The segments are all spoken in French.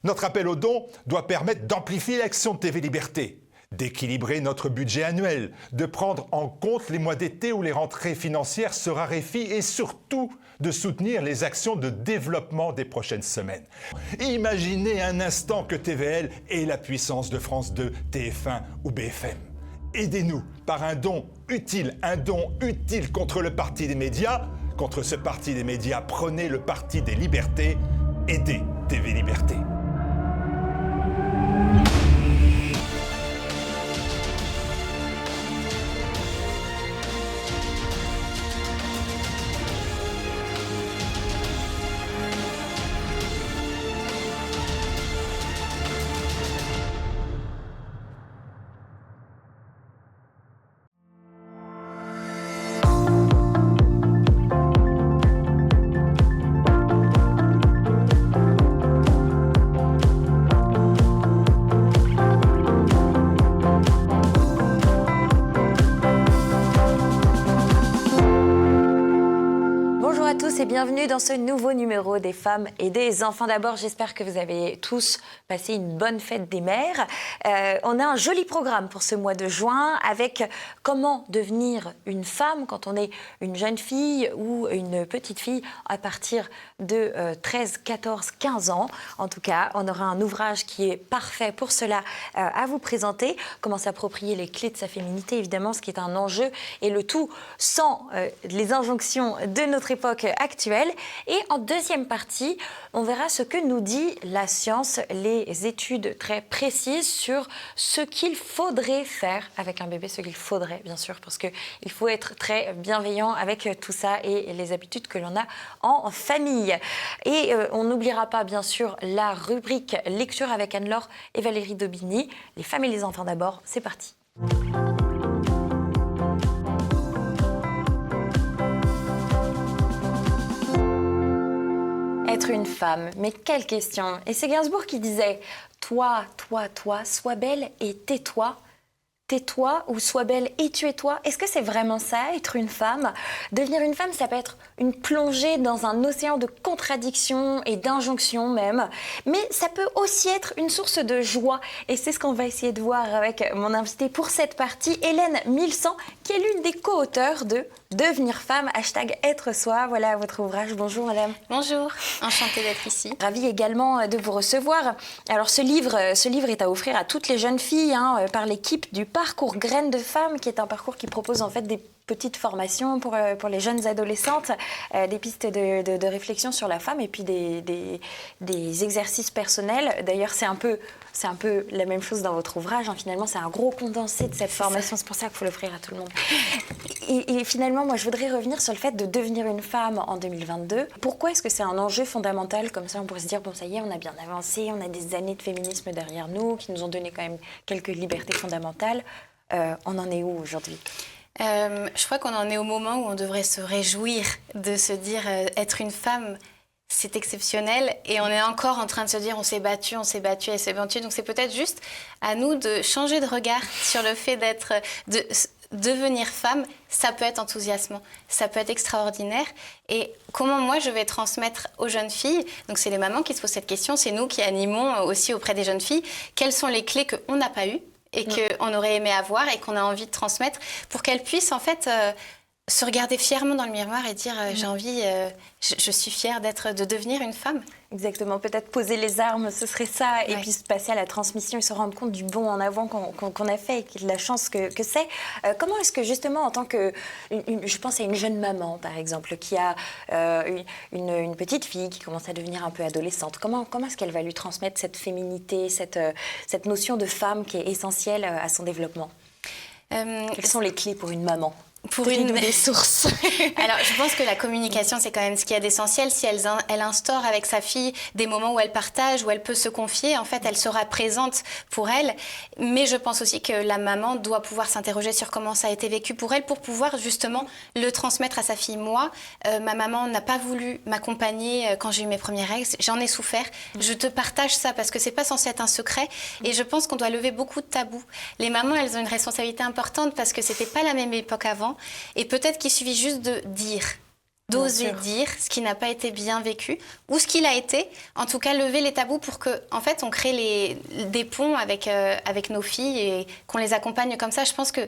Notre appel aux dons doit permettre d'amplifier l'action de TV Liberté, d'équilibrer notre budget annuel, de prendre en compte les mois d'été où les rentrées financières se raréfient et surtout de soutenir les actions de développement des prochaines semaines. Imaginez un instant que TVL ait la puissance de France 2, TF1 ou BFM. Aidez-nous par un don utile contre le parti des médias. Contre ce parti des médias, prenez le parti des libertés. Aidez TV Liberté. Et bienvenue dans ce nouveau numéro des femmes et des enfants. D'abord, j'espère que vous avez tous passé une bonne fête des mères. On a un joli programme pour ce mois de juin avec comment devenir une femme quand on est une jeune fille ou une petite fille à partir de 13, 14, 15 ans. En tout cas, on aura un ouvrage qui est parfait pour cela à vous présenter. Comment s'approprier les clés de sa féminité, évidemment, ce qui est un enjeu, et le tout sans les injonctions de notre époque actuelle. Et en deuxième partie, on verra ce que nous dit la science, les études très précises sur ce qu'il faudrait faire avec un bébé, ce qu'il faudrait bien sûr, parce qu'il faut être très bienveillant avec tout ça et les habitudes que l'on a en famille. Et on n'oubliera pas bien sûr la rubrique lecture avec Anne-Laure et Valérie Daubigny. Les femmes et les enfants d'abord, c'est parti. Être une femme, mais quelle question! Et c'est Gainsbourg qui disait « Toi, toi, toi, sois belle et tais-toi ». Tais-toi ou sois belle et tu es toi. Est-ce que c'est vraiment ça, être une femme? Devenir une femme, ça peut être une plongée dans un océan de contradictions et d'injonctions même. Mais ça peut aussi être une source de joie. Et c'est ce qu'on va essayer de voir avec mon invitée pour cette partie, Hélène Milsan, qui est l'une des co-auteurs de Devenir femme, #être soi. Voilà votre ouvrage. Bonjour madame. Bonjour, enchantée d'être ici. Ravie également de vous recevoir. Alors ce livre est à offrir à toutes les jeunes filles par l'équipe du Parcours Graines de Femmes, qui est un parcours qui propose en fait des petites formations pour les jeunes adolescentes, des pistes de réflexion sur la femme et puis des exercices personnels. D'ailleurs, c'est un peu la même chose dans votre ouvrage. Finalement, c'est un gros condensé de cette formation. C'est pour ça qu'il faut l'offrir à tout le monde. Et finalement, moi, je voudrais revenir sur le fait de devenir une femme en 2022. Pourquoi est-ce que c'est un enjeu fondamental? Comme ça, on pourrait se dire, bon, ça y est, on a bien avancé, on a des années de féminisme derrière nous, qui nous ont donné quand même quelques libertés fondamentales. On en est où aujourd'hui? Je crois qu'on en est au moment où on devrait se réjouir de se dire être une femme, c'est exceptionnel, et on est encore en train de se dire on s'est battu, elle s'est battue. Donc c'est peut-être juste à nous de changer de regard sur le fait de devenir femme. Ça peut être enthousiasmant, ça peut être extraordinaire. Et comment moi je vais transmettre aux jeunes filles, donc c'est les mamans qui se posent cette question, c'est nous qui animons aussi auprès des jeunes filles, quelles sont les clés qu'on n'a pas eues et qu'on aurait aimé avoir et qu'on a envie de transmettre pour qu'elles puissent en fait se regarder fièrement dans le miroir et dire j'ai envie, je suis fière de devenir une femme. Exactement, peut-être poser les armes, ce serait ça, et puis se passer à la transmission et se rendre compte du bond en avant qu'on a fait et de la chance que c'est. Comment est-ce que justement, en tant que, je pense à une jeune maman par exemple, qui a une petite fille qui commence à devenir un peu adolescente, comment est-ce qu'elle va lui transmettre cette féminité, cette notion de femme qui est essentielle à son développement? Quelles sont les clés pour une maman? Pour des sources. Alors, je pense que la communication, c'est quand même ce qu'il y a d'essentiel. Si elle instaure avec sa fille des moments où elle partage, où elle peut se confier, en fait, elle sera présente pour elle. Mais je pense aussi que la maman doit pouvoir s'interroger sur comment ça a été vécu pour elle, pour pouvoir justement le transmettre à sa fille. Moi, ma maman n'a pas voulu m'accompagner quand j'ai eu mes premières règles. J'en ai souffert. Je te partage ça parce que c'est pas censé être un secret. Et je pense qu'on doit lever beaucoup de tabous. Les mamans, elles ont une responsabilité importante parce que c'était pas la même époque avant. Et peut-être qu'il suffit juste de dire. d'oser dire ce qui n'a pas été bien vécu ou ce qu'il a été, en tout cas lever les tabous pour que, en fait, on crée des ponts avec nos filles et qu'on les accompagne comme ça. Je pense que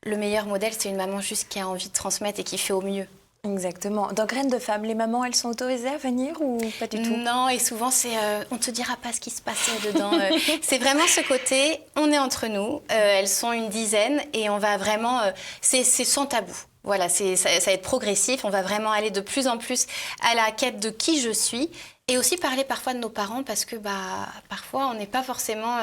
le meilleur modèle, c'est une maman juste qui a envie de transmettre et qui fait au mieux. Exactement. Dans Graines de Femmes, les mamans, elles sont autorisées à venir ou pas du tout? Non, et souvent, c'est on te dira pas ce qui se passait dedans. C'est vraiment ce côté, on est entre nous, elles sont une dizaine et on va vraiment, c'est sans tabou. Voilà, ça va être progressif, on va vraiment aller de plus en plus à la quête de qui je suis et aussi parler parfois de nos parents parce que parfois on n'est pas forcément,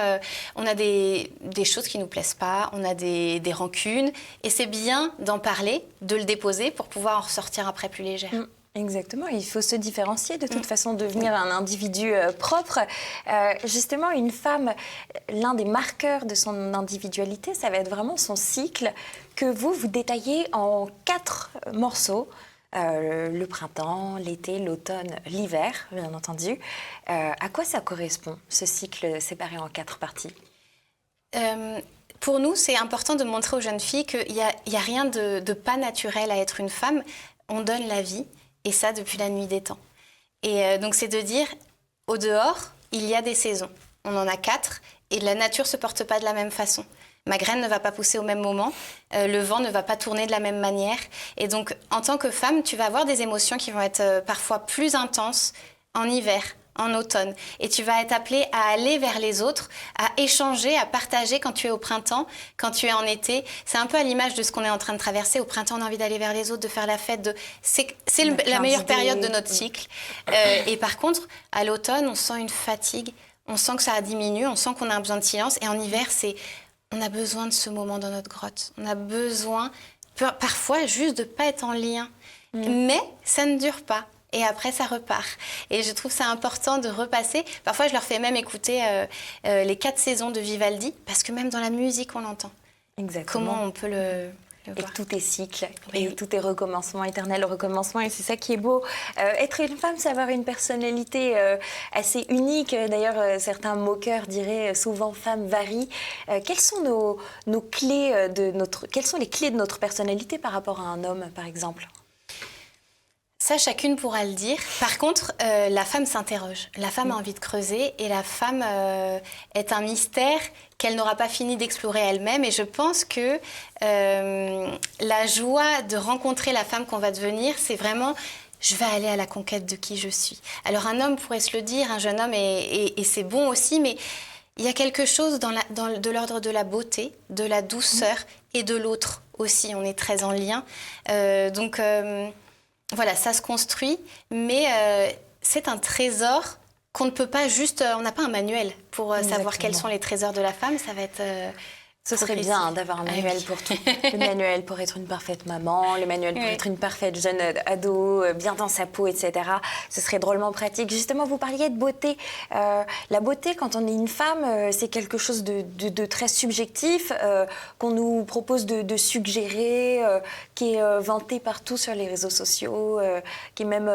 on a des choses qui nous plaisent pas, on a des rancunes et c'est bien d'en parler, de le déposer pour pouvoir en ressortir après plus légère. Exactement, il faut se différencier de toute façon, devenir un individu propre. Justement, une femme, l'un des marqueurs de son individualité, ça va être vraiment son cycle que vous détaillez en 4 morceaux. Le printemps, l'été, l'automne, l'hiver, bien entendu. À quoi ça correspond, ce cycle séparé en 4 parties? Pour nous, c'est important de montrer aux jeunes filles qu'il y a rien de pas naturel à être une femme. On donne la vie. Et ça, depuis la nuit des temps. Et donc, c'est de dire, au dehors, il y a des saisons. On en a 4 et la nature ne se porte pas de la même façon. Ma graine ne va pas pousser au même moment, le vent ne va pas tourner de la même manière. Et donc, en tant que femme, tu vas avoir des émotions qui vont être parfois plus intenses en hiver, en automne. Et tu vas être appelée à aller vers les autres, à échanger, à partager quand tu es au printemps, quand tu es en été. C'est un peu à l'image de ce qu'on est en train de traverser. Au printemps, on a envie d'aller vers les autres, de faire la fête. C'est la meilleure période de notre cycle. Et par contre, à l'automne, on sent une fatigue. On sent que ça a diminué. On sent qu'on a besoin de silence. Et en hiver, on a besoin de ce moment dans notre grotte. On a besoin, parfois, juste de ne pas être en lien. Mais ça ne dure pas. Et après, ça repart. Et je trouve ça important de repasser. Parfois, je leur fais même écouter les 4 saisons de Vivaldi, parce que même dans la musique, on l'entend. Exactement. Comment on peut le Et voir. que tout est cycle, Oui. et tout est recommencement, éternel recommencement, et c'est ça qui est beau. Être une femme, c'est avoir une personnalité assez unique. D'ailleurs, certains moqueurs diraient souvent femme varie. Quelles sont nos clés quelles sont les clés de notre personnalité par rapport à un homme, par exemple? Ça, chacune pourra le dire. Par contre, la femme s'interroge. La femme a envie de creuser et la femme est un mystère qu'elle n'aura pas fini d'explorer elle-même. Et je pense que la joie de rencontrer la femme qu'on va devenir, c'est vraiment... Je vais aller à la conquête de qui je suis. Alors un homme pourrait se le dire, un jeune homme, et c'est bon aussi, mais il y a quelque chose de l'ordre de la beauté, de la douceur et de l'autre aussi. On est très en lien. Donc... Voilà, ça se construit, mais c'est un trésor qu'on ne peut pas juste... on n'a pas un manuel pour savoir quels sont les trésors de la femme. Ça va être... Ce serait bien d'avoir un manuel pour tout. Le manuel pour être une parfaite maman, le manuel pour être une parfaite jeune ado, bien dans sa peau, etc. Ce serait drôlement pratique. Justement, vous parliez de beauté. La beauté, quand on est une femme, c'est quelque chose de très subjectif, qu'on nous propose de suggérer, qui est vanté partout sur les réseaux sociaux, qui est même...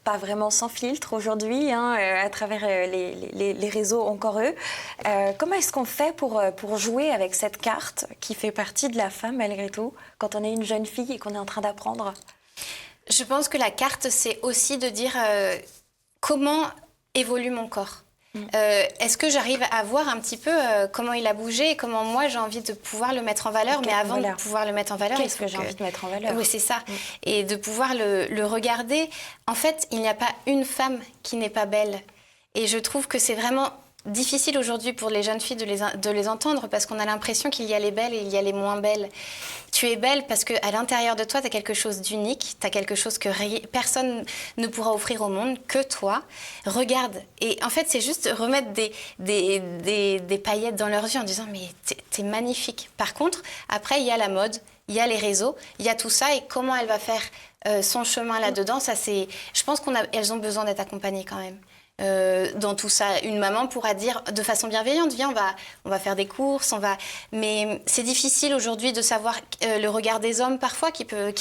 pas vraiment sans filtre aujourd'hui, à travers les réseaux, encore eux. Comment est-ce qu'on fait pour jouer avec cette carte qui fait partie de la femme, malgré tout, quand on est une jeune fille et qu'on est en train d'apprendre? Je pense que la carte, c'est aussi de dire comment évolue mon corps. Est-ce que j'arrive à voir un petit peu comment il a bougé et comment moi j'ai envie de pouvoir le mettre en valeur, mais avant de pouvoir le mettre en valeur, qu'est-ce que j'ai envie de mettre en valeur? Oui, c'est ça. Et de pouvoir le regarder. En fait, il n'y a pas une femme qui n'est pas belle. Et je trouve que c'est vraiment difficile aujourd'hui pour les jeunes filles de les entendre parce qu'on a l'impression qu'il y a les belles et il y a les moins belles. Tu es belle parce qu'à l'intérieur de toi, tu as quelque chose d'unique, tu as quelque chose que personne ne pourra offrir au monde, que toi. Regarde. Et en fait, c'est juste remettre des paillettes dans leurs yeux en disant « mais t'es magnifique ». Par contre, après, il y a la mode, il y a les réseaux, il y a tout ça et comment elle va faire son chemin là-dedans, ça c'est... Je pense qu'elles ont besoin d'être accompagnées quand même. dans tout ça. Une maman pourra dire de façon bienveillante, viens, on va faire des courses, mais c'est difficile aujourd'hui de savoir le regard des hommes parfois qui peut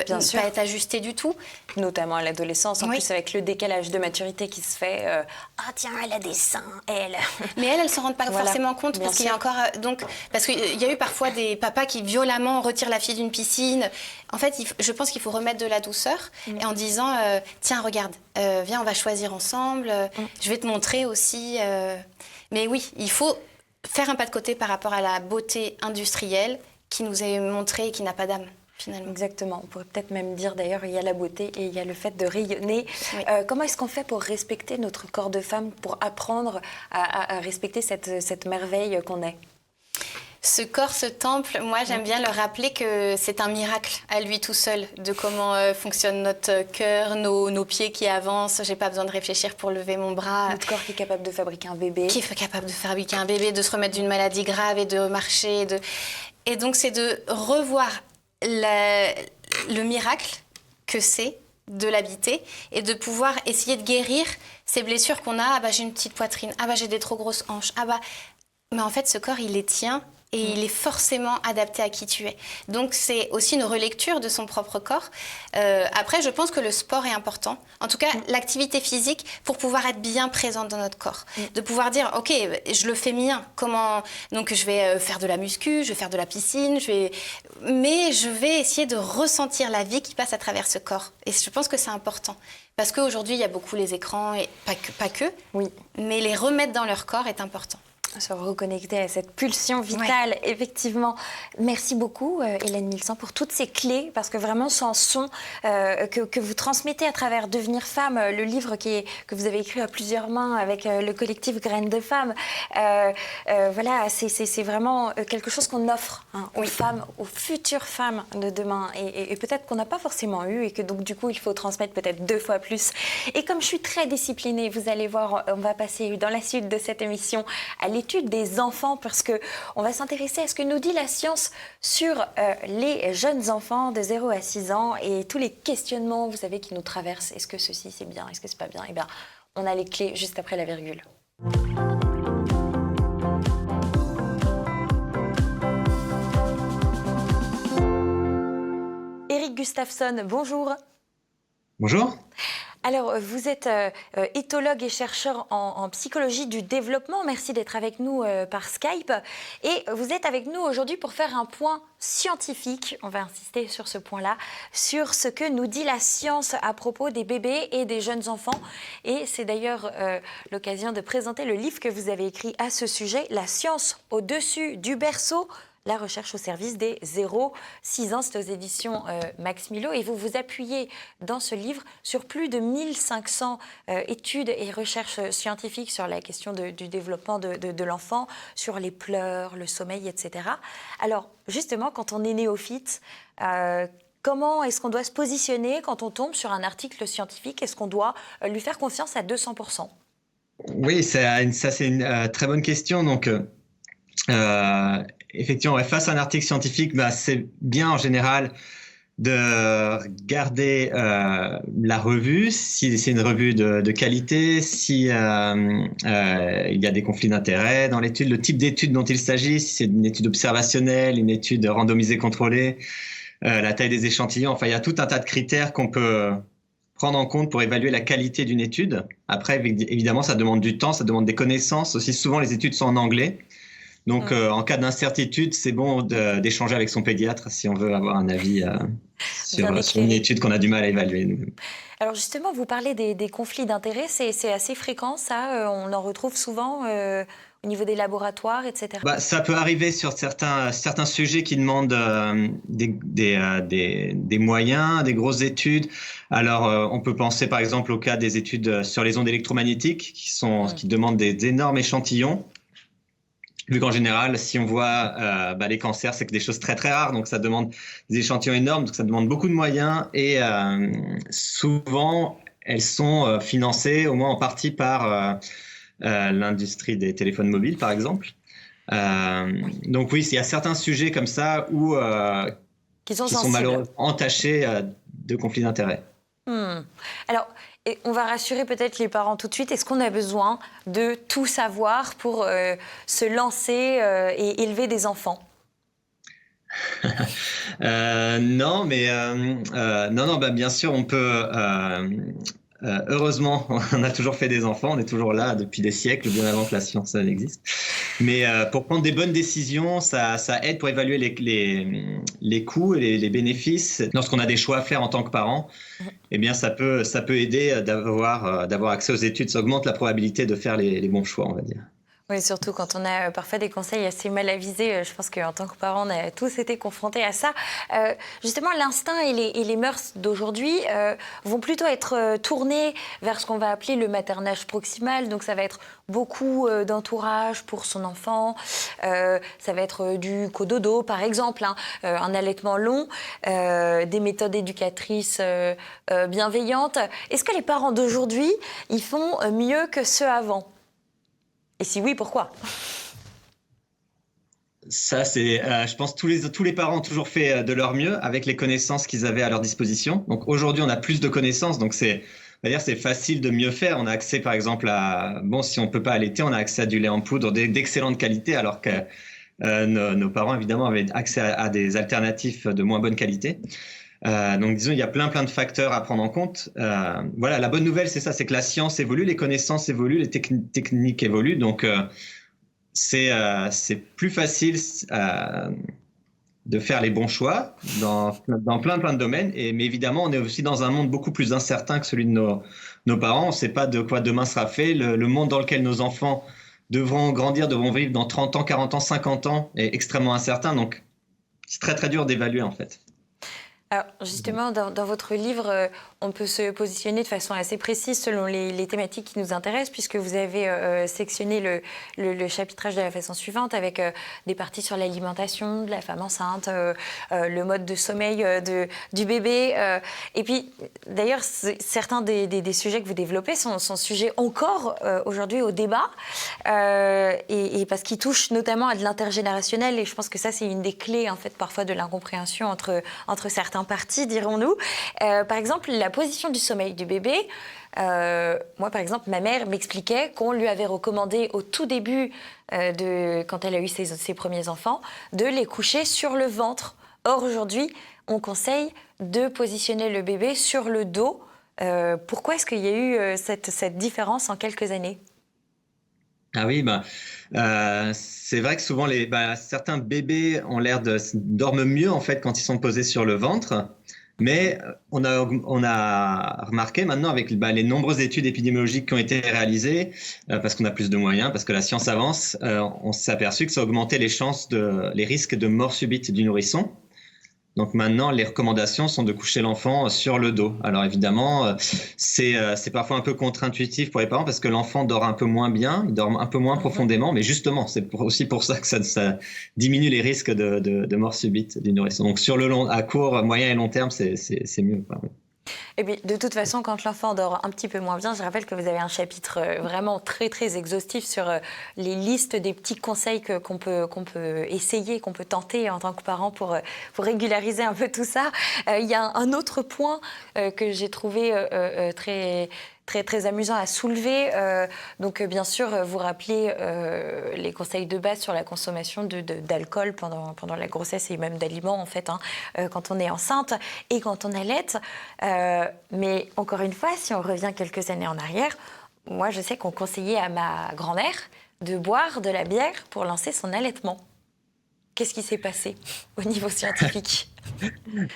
Bien sûr. pas être ajusté du tout. Notamment à l'adolescence, en Oui. plus avec le décalage de maturité qui se fait. Ah tiens, elle a des seins, elle. Mais elles ne s'en rendent pas Voilà. forcément compte Bien parce qu'il y a sûr. encore parce qu'il y a eu parfois des papas qui violemment retirent la fille d'une piscine. En fait, je pense qu'il faut remettre de la douceur et en disant tiens, regarde, viens, on va choisir ensemble. Je vais te montrer aussi. Mais oui, il faut faire un pas de côté par rapport à la beauté industrielle qui nous est montrée et qui n'a pas d'âme. Finalement. Exactement. On pourrait peut-être même dire d'ailleurs, il y a la beauté et il y a le fait de rayonner. Oui. Comment est-ce qu'on fait pour respecter notre corps de femme, pour apprendre à respecter cette merveille qu'on est? Ce corps, ce temple, moi j'aime bien le rappeler que c'est un miracle à lui tout seul de comment fonctionne notre cœur, nos pieds qui avancent. J'ai pas besoin de réfléchir pour lever mon bras. Notre corps qui est capable de fabriquer un bébé. Qui est capable de fabriquer un bébé, de se remettre d'une maladie grave et de marcher. Et donc c'est de revoir le miracle que c'est de l'habiter et de pouvoir essayer de guérir ces blessures qu'on a. Ah bah j'ai une petite poitrine, ah bah j'ai des trop grosses hanches, ah bah... Mais en fait ce corps il est tien et il est forcément adapté à qui tu es. Donc c'est aussi une relecture de son propre corps. Après je pense que le sport est important. En tout cas l'activité physique pour pouvoir être bien présente dans notre corps. De pouvoir dire ok je le fais mien. Comment... Donc je vais faire de la muscu, je vais faire de la piscine, mais je vais essayer de ressentir la vie qui passe à travers ce corps. Et je pense que c'est important. Parce qu'aujourd'hui il y a beaucoup les écrans et pas que Oui. mais les remettre dans leur corps est important. Se reconnecter à cette pulsion vitale, effectivement. Merci beaucoup, Hélène Milsan, pour toutes ces clés, parce que vraiment, ce sont que vous transmettez à travers Devenir femme, le livre que vous avez écrit à plusieurs mains avec le collectif Graines de Femmes. Voilà, c'est vraiment quelque chose qu'on offre aux femmes, aux futures femmes de demain, et peut-être qu'on n'a pas forcément eu, et que donc du coup, il faut transmettre peut-être 2 fois plus. Et comme je suis très disciplinée, vous allez voir, on va passer dans la suite de cette émission à l'étude des enfants, parce qu'on va s'intéresser à ce que nous dit la science sur les jeunes enfants de 0 à 6 ans et tous les questionnements, vous savez, qui nous traversent. Est-ce que ceci c'est bien? Est-ce que c'est pas bien? Eh bien, on a les clés juste après la virgule. Eric Gustafsson, bonjour. Bonjour. Alors, vous êtes éthologue et chercheur en psychologie du développement. Merci d'être avec nous par Skype. Et vous êtes avec nous aujourd'hui pour faire un point scientifique, on va insister sur ce point-là, sur ce que nous dit la science à propos des bébés et des jeunes enfants. Et c'est d'ailleurs l'occasion de présenter le livre que vous avez écrit à ce sujet, La science au-dessus du berceau, la recherche au service des 0-6 ans. C'est aux éditions Max Milo. Et vous vous appuyez dans ce livre sur plus de 1500 études et recherches scientifiques sur la question du développement de l'enfant, sur les pleurs, le sommeil, etc. Alors, justement, quand on est néophyte, comment est-ce qu'on doit se positionner quand on tombe sur un article scientifique? Est-ce qu'on doit lui faire confiance à 200%? Oui, ça c'est une très bonne question. Donc, effectivement, face à un article scientifique, c'est bien en général de garder la revue, si c'est une revue de qualité, si il y a des conflits d'intérêts dans l'étude, le type d'étude dont il s'agit, si c'est une étude observationnelle, une étude randomisée contrôlée, la taille des échantillons. Enfin, il y a tout un tas de critères qu'on peut prendre en compte pour évaluer la qualité d'une étude. Après, évidemment, ça demande du temps, ça demande des connaissances. Aussi, souvent, les études sont en anglais. Donc, en cas d'incertitude, c'est bon d'échanger avec son pédiatre si on veut avoir un avis sur une étude qu'on a du mal à évaluer nous-mêmes. Alors justement, vous parlez des conflits d'intérêts, c'est assez fréquent ça, on en retrouve souvent au niveau des laboratoires, etc. Ça peut arriver sur certains sujets qui demandent des moyens, des grosses études. Alors, on peut penser par exemple au cas des études sur les ondes électromagnétiques qui demandent des énormes échantillons. Vu qu'en général, si on voit les cancers, c'est que des choses très très rares, donc ça demande des échantillons énormes, donc ça demande beaucoup de moyens et souvent elles sont financées au moins en partie par l'industrie des téléphones mobiles, par exemple. Donc oui, il y a certains sujets comme ça où qui sont malheureusement entachés de conflits d'intérêts. Alors, Et on va rassurer peut-être les parents tout de suite. Est-ce qu'on a besoin de tout savoir pour se lancer et élever des enfants? Non, mais non, bah, bien sûr, on peut. Heureusement, on a toujours fait des enfants, on est toujours là depuis des siècles, bien avant que la science n'existe. Mais pour prendre des bonnes décisions, ça aide pour évaluer les coûts et les bénéfices. Lorsqu'on a des choix à faire en tant que parent, eh bien, ça peut aider d'avoir accès aux études. Ça augmente la probabilité de faire les bons choix, on va dire. Oui, surtout quand on a parfois des conseils assez mal avisés. Je pense qu'en tant que parents, on a tous été confrontés à ça. Justement, l'instinct et les mœurs d'aujourd'hui vont plutôt être tournés vers ce qu'on va appeler le maternage proximal. Donc, ça va être beaucoup d'entourage pour son enfant. Ça va être du cododo, par exemple, un allaitement long, des méthodes éducatrices bienveillantes. Est-ce que les parents d'aujourd'hui, ils font mieux que ceux avant ? Et si oui, pourquoi? Ça, c'est, je pense, tous les parents ont toujours fait de leur mieux avec les connaissances qu'ils avaient à leur disposition. Donc aujourd'hui, on a plus de connaissances, donc c'est facile de mieux faire. On a accès, par exemple, si on peut pas allaiter, on a accès à du lait en poudre d'excellente qualité, alors que nos parents, évidemment, avaient accès à des alternatives de moins bonne qualité. Donc, disons, il y a plein de facteurs à prendre en compte. Voilà, la bonne nouvelle, c'est ça, c'est que la science évolue, les connaissances évoluent, les techniques évoluent. Donc, c'est plus facile de faire les bons choix dans plein de domaines. Mais évidemment, on est aussi dans un monde beaucoup plus incertain que celui de nos parents. On ne sait pas de quoi demain sera fait. Le monde dans lequel nos enfants devront grandir, devront vivre dans 30 ans, 40 ans, 50 ans est extrêmement incertain. Donc, c'est très dur d'évaluer, en fait. Alors justement, dans votre livre, on peut se positionner de façon assez précise selon les thématiques qui nous intéressent, puisque vous avez sectionné le chapitrage de la façon suivante, avec des parties sur l'alimentation de la femme enceinte, le mode de sommeil du bébé. Et puis, d'ailleurs, certains des sujets que vous développez sont sujets encore aujourd'hui au débat, et parce qu'ils touchent notamment à de l'intergénérationnel. Et je pense que ça, c'est une des clés, en fait, parfois de l'incompréhension entre certains parties, dirons-nous. Par exemple, la position du sommeil du bébé. Moi, par exemple, ma mère m'expliquait qu'on lui avait recommandé au tout début, quand elle a eu ses premiers enfants, de les coucher sur le ventre. Or, aujourd'hui, on conseille de positionner le bébé sur le dos. Pourquoi est-ce qu'il y a eu cette différence en quelques années ? Ah oui, c'est vrai que souvent certains bébés ont l'air dorment mieux en fait quand ils sont posés sur le ventre, mais on a remarqué maintenant avec les nombreuses études épidémiologiques qui ont été réalisées, parce qu'on a plus de moyens, parce que la science avance, on s'est aperçu que ça augmentait les risques de mort subite du nourrisson. Donc maintenant, les recommandations sont de coucher l'enfant sur le dos. Alors évidemment, c'est parfois un peu contre-intuitif pour les parents parce que l'enfant dort un peu moins bien, il dort un peu moins profondément, mais justement, c'est aussi pour ça que ça diminue les risques de mort subite du nourrisson. Donc à court, moyen et long terme, c'est mieux. Oui. Et puis, de toute façon, quand l'enfant dort un petit peu moins bien, je rappelle que vous avez un chapitre vraiment très exhaustif sur les listes des petits conseils qu'on peut essayer, qu'on peut tenter en tant que parent pour régulariser un peu tout ça. Il y a un autre point que j'ai trouvé très amusant à soulever. Donc, bien sûr, vous rappelez les conseils de base sur la consommation d'alcool pendant la grossesse et même d'aliments, en fait, quand on est enceinte et quand on allaite. Mais encore une fois, si on revient quelques années en arrière, moi, je sais qu'on conseillait à ma grand-mère de boire de la bière pour lancer son allaitement. Qu'est-ce qui s'est passé au niveau scientifique ?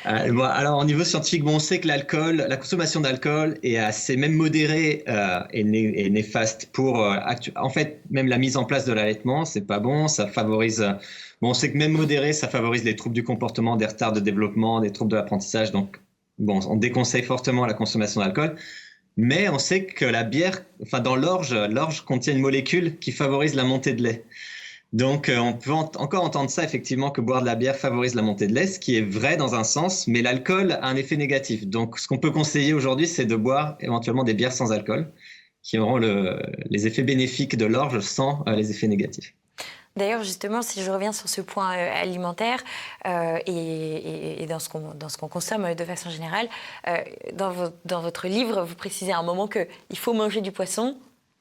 Alors, au niveau scientifique, on sait que la consommation d'alcool est assez même modérée et néfaste pour, en fait, même la mise en place de l'allaitement, c'est pas bon, ça favorise. On sait que même modéré, ça favorise les troubles du comportement, des retards de développement, des troubles de l'apprentissage. Donc, on déconseille fortement la consommation d'alcool. Mais on sait que la bière, dans l'orge contient une molécule qui favorise la montée de lait. Donc, on peut encore entendre ça, effectivement, que boire de la bière favorise la montée de lait, ce qui est vrai dans un sens, mais l'alcool a un effet négatif. Donc, ce qu'on peut conseiller aujourd'hui, c'est de boire éventuellement des bières sans alcool, qui auront les effets bénéfiques de l'orge sans les effets négatifs. D'ailleurs, justement, si je reviens sur ce point alimentaire et dans ce qu'on consomme de façon générale, dans votre livre, vous précisez à un moment qu'il faut manger du poisson,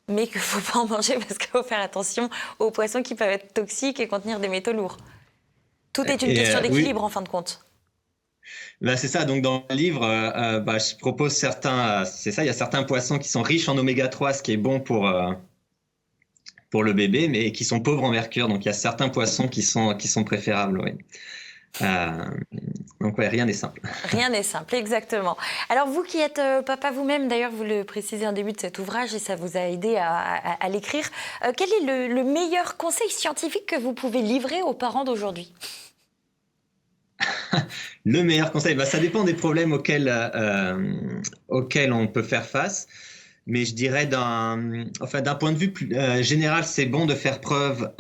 mais qu'il ne faut pas en manger parce qu'il faut faire attention aux poissons qui peuvent être toxiques et contenir des métaux lourds. Tout est une question d'équilibre, en fin de compte. Bah, c'est ça, donc dans le livre, je propose certains, c'est ça, il y a certains poissons qui sont riches en oméga 3, ce qui est bon pour le bébé, mais qui sont pauvres en mercure. Donc il y a certains poissons qui sont préférables, oui. Donc ouais, rien n'est simple. Rien n'est simple, exactement. Alors vous qui êtes papa vous-même, d'ailleurs vous le précisez en début de cet ouvrage et ça vous a aidé à l'écrire, quel est le meilleur conseil scientifique que vous pouvez livrer aux parents d'aujourd'hui ? Le meilleur conseil, ça dépend des problèmes auxquels on peut faire face. Mais je dirais d'un point de vue plus général, c'est bon de faire preuve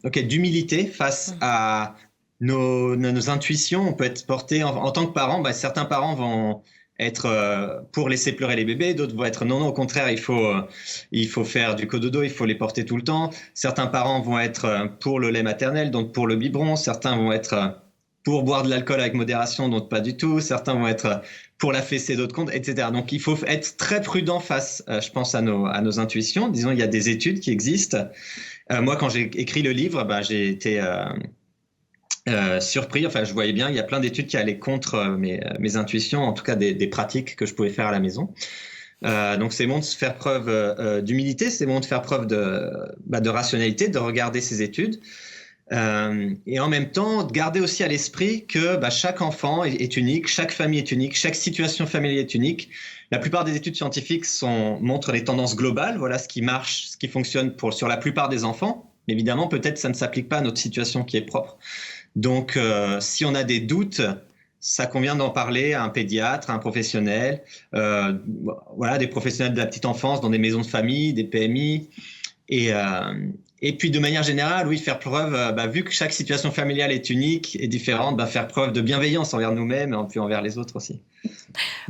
d'humilité face à nos intuitions. On peut être porté en tant que parent. Certains parents vont être pour laisser pleurer les bébés, d'autres vont être non, au contraire, il faut faire du cododo, il faut les porter tout le temps. Certains parents vont être pour le lait maternel, donc pour le biberon. Certains vont être pour boire de l'alcool avec modération, d'autres pas du tout. Certains vont être pour la fessée, d'autres contre, etc. Donc, il faut être très prudent face, je pense, à nos intuitions. Disons, il y a des études qui existent. Moi, quand j'ai écrit le livre, j'ai été surpris. Enfin, je voyais bien, il y a plein d'études qui allaient contre mes intuitions, en tout cas des pratiques que je pouvais faire à la maison. Donc, c'est bon de se faire preuve d'humilité, c'est bon de faire preuve de rationalité, de regarder ces études. Et en même temps, de garder aussi à l'esprit que chaque enfant est unique, chaque famille est unique, chaque situation familiale est unique. La plupart des études scientifiques montrent les tendances globales, voilà ce qui marche, ce qui fonctionne sur la plupart des enfants. Mais évidemment, peut-être ça ne s'applique pas à notre situation qui est propre. Donc, si on a des doutes, ça convient d'en parler à un pédiatre, à un professionnel, des professionnels de la petite enfance dans des maisons de famille, des PMI. Et puis, de manière générale, oui, faire preuve, vu que chaque situation familiale est unique et différente, faire preuve de bienveillance envers nous-mêmes et puis envers les autres aussi.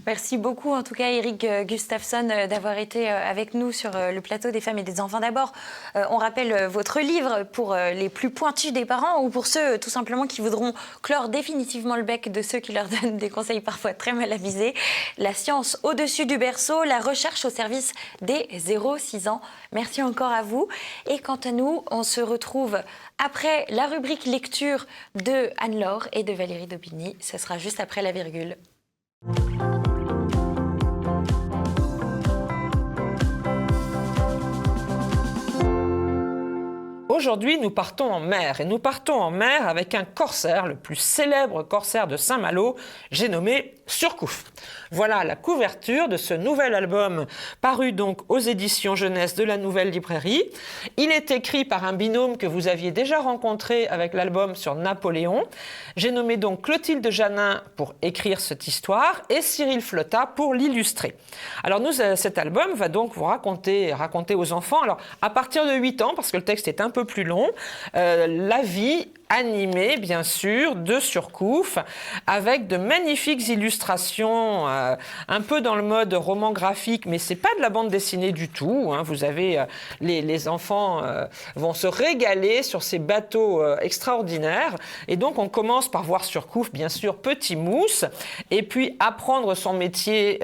Merci beaucoup, en tout cas, Erik Gustafsson, d'avoir été avec nous sur le plateau des Femmes et des Enfants d'abord. On rappelle votre livre pour les plus pointus des parents ou pour ceux, tout simplement, qui voudront clore définitivement le bec de ceux qui leur donnent des conseils parfois très mal avisés. La science au-dessus du berceau, la recherche au service des 0-6 ans. Merci encore à vous. Et quant à nous, on se retrouve après la rubrique lecture de Anne-Laure et de Valérie Daubigny. Ce sera juste après la virgule. Aujourd'hui, nous partons en mer, et nous partons en mer avec un corsaire, le plus célèbre corsaire de Saint-Malo, j'ai nommé Surcouf. Voilà la couverture de ce nouvel album, paru donc aux éditions jeunesse de la Nouvelle Librairie. Il est écrit par un binôme que vous aviez déjà rencontré avec l'album sur Napoléon. J'ai nommé donc Clotilde Janin pour écrire cette histoire et Cyril Flotta pour l'illustrer. Alors cet album va donc vous raconter aux enfants, alors à partir de 8 ans, parce que le texte est un peu plus long, la vie animée, bien sûr, de Surcouf, avec de magnifiques illustrations, un peu dans le mode roman graphique, mais c'est pas de la bande dessinée du tout. Hein. Vous avez les enfants vont se régaler sur ces bateaux extraordinaires. Et donc, on commence par voir Surcouf, bien sûr, petit mousse, et puis apprendre son métier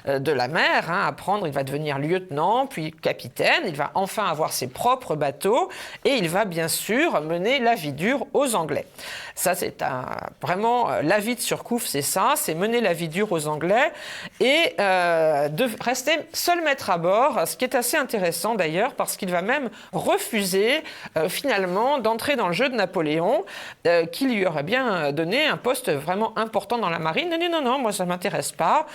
de la mer. Hein. Apprendre, il va devenir lieutenant, puis capitaine. Il va enfin avoir ses propres bateaux, et il va bien sûr mener la vie dure aux Anglais. Ça, c'est vraiment la vie de Surcouf, c'est ça, c'est mener la vie dure aux Anglais et de rester seul maître à bord, ce qui est assez intéressant d'ailleurs, parce qu'il va même refuser finalement d'entrer dans le jeu de Napoléon, qui lui aurait bien donné un poste vraiment important dans la marine. Non, moi ça ne m'intéresse pas.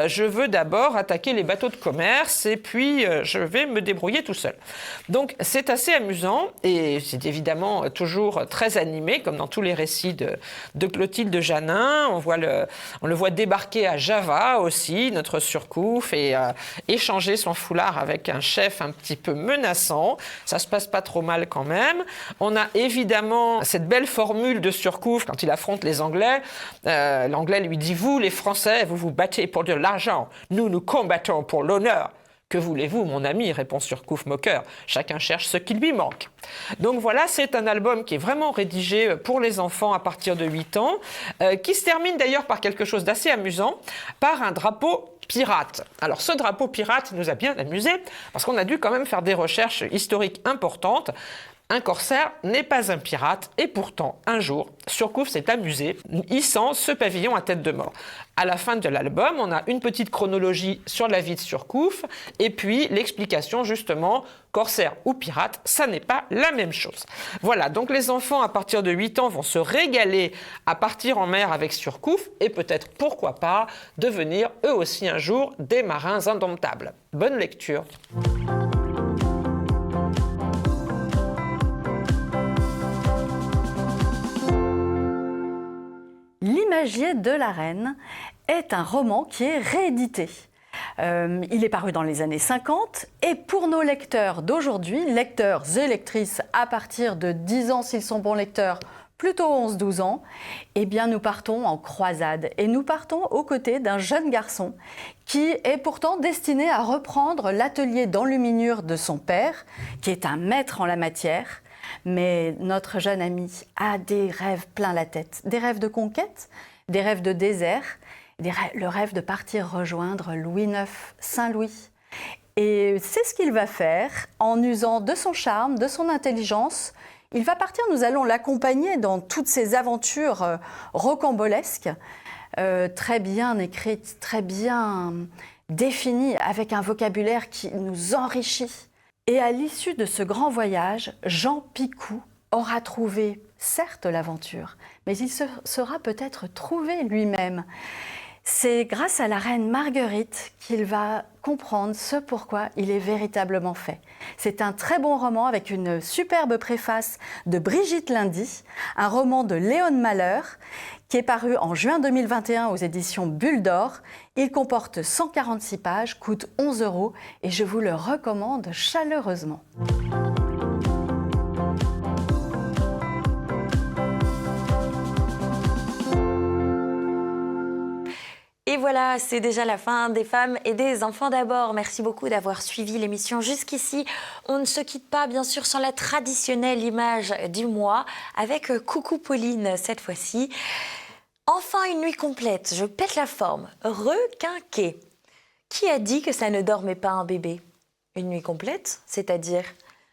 Je veux d'abord attaquer les bateaux de commerce et puis je vais me débrouiller tout seul. Donc c'est assez amusant et c'est évidemment toujours très animé, comme dans tous les récits de Clotilde Janin. On le voit débarquer à Java aussi, notre Surcouf, et échanger son foulard avec un chef un petit peu menaçant. Ça se passe pas trop mal quand même. On a évidemment cette belle formule de Surcouf quand il affronte les Anglais. L'Anglais lui dit « Vous, les Français, vous vous battez pour de l'argent. Nous, nous combattons pour l'honneur. Que voulez-vous, mon ami, répond Surcouf moqueur. Chacun cherche ce qui lui manque. Donc voilà, c'est un album qui est vraiment rédigé pour les enfants à partir de 8 ans, qui se termine d'ailleurs par quelque chose d'assez amusant, par un drapeau pirate. Alors ce drapeau pirate nous a bien amusés, parce qu'on a dû quand même faire des recherches historiques importantes. Un corsaire n'est pas un pirate, et pourtant, un jour, Surcouf s'est amusé, hissant ce pavillon à tête de mort. À la fin de l'album, on a une petite chronologie sur la vie de Surcouf, et puis l'explication justement, corsaire ou pirate, ça n'est pas la même chose. Voilà, donc les enfants à partir de 8 ans vont se régaler à partir en mer avec Surcouf, et peut-être, pourquoi pas, devenir eux aussi un jour des marins indomptables. Bonne lecture. L'Imagier de la Reine est un roman qui est réédité. Il est paru dans les années 50 et pour nos lecteurs d'aujourd'hui, lecteurs et lectrices à partir de 10 ans s'ils sont bons lecteurs, plutôt 11-12 ans, eh bien nous partons en croisade et nous partons aux côtés d'un jeune garçon qui est pourtant destiné à reprendre l'atelier d'enluminure de son père, qui est un maître en la matière. Mais notre jeune ami a des rêves plein la tête, des rêves de conquête, des rêves de désert, le rêve de partir rejoindre Louis IX, Saint-Louis. Et c'est ce qu'il va faire en usant de son charme, de son intelligence. Il va partir, nous allons l'accompagner dans toutes ces aventures rocambolesques, très bien écrites, très bien définies, avec un vocabulaire qui nous enrichit. Et à l'issue de ce grand voyage, Jean Picou aura trouvé, certes, l'aventure, mais il se sera peut-être trouvé lui-même. C'est grâce à la reine Marguerite qu'il va comprendre ce pourquoi il est véritablement fait. C'est un très bon roman avec une superbe préface de Brigitte Lundy, un roman de Léon Malheur qui est paru en juin 2021 aux éditions Bulle d'Or. Il comporte 146 pages, coûte 11 € et je vous le recommande chaleureusement. Et voilà, c'est déjà la fin des femmes et des enfants d'abord. Merci beaucoup d'avoir suivi l'émission jusqu'ici. On ne se quitte pas, bien sûr, sans la traditionnelle image du mois avec Coucou Pauline cette fois-ci. Enfin, une nuit complète, je pète la forme. Requinqué. Qui a dit que ça ne dormait pas un bébé? Une nuit complète, c'est-à-dire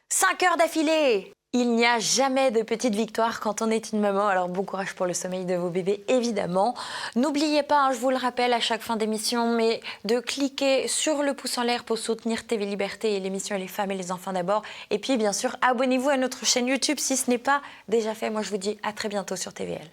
5 heures d'affilée. Il n'y a jamais de petite victoire quand on est une maman, alors bon courage pour le sommeil de vos bébés, évidemment. N'oubliez pas, je vous le rappelle à chaque fin d'émission, mais de cliquer sur le pouce en l'air pour soutenir TV Liberté et l'émission Les femmes et les enfants d'abord. Et puis, bien sûr, abonnez-vous à notre chaîne YouTube si ce n'est pas déjà fait. Moi, je vous dis à très bientôt sur TVL.